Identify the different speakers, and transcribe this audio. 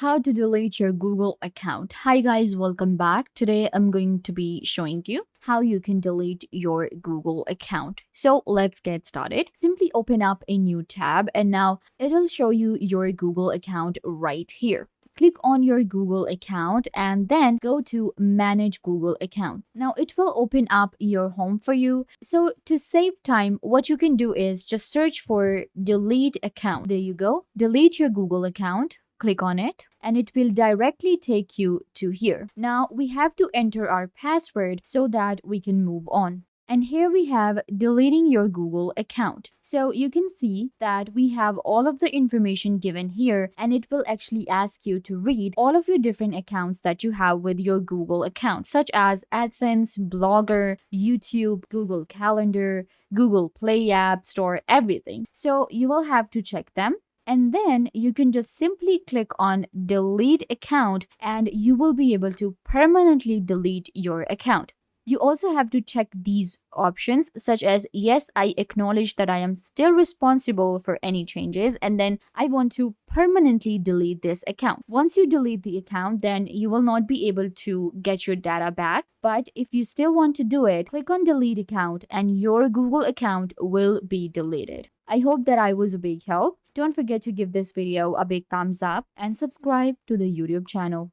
Speaker 1: How to delete your Google account. Hi guys, welcome back. Today I'm going to be showing you how you can delete your Google account. So let's get started. Simply open up a new tab and now it'll show you your Google account right here. Click on your Google account and then go to manage Google account. Now it will open up your home for you. So to save time, what you can do is just search for delete account. There you go. Delete your Google account. Click on it and it will directly take you to here. Now we have to enter our password so that we can move on. And here we have deleting your Google account. So you can see that we have all of the information given here and it will actually ask you to read all of your different accounts that you have with your Google account, such as AdSense, Blogger, YouTube, Google Calendar, Google Play App Store, everything. So you will have to check them. And then you can just simply click on delete account and you will be able to permanently delete your account. You also have to check these options such as yes, I acknowledge that I am still responsible for any changes and then I want to permanently delete this account. Once you delete the account, then you will not be able to get your data back. But if you still want to do it, click on delete account and your Google account will be deleted. I hope that I was a big help. Don't forget to give this video a big thumbs up and subscribe to the YouTube channel.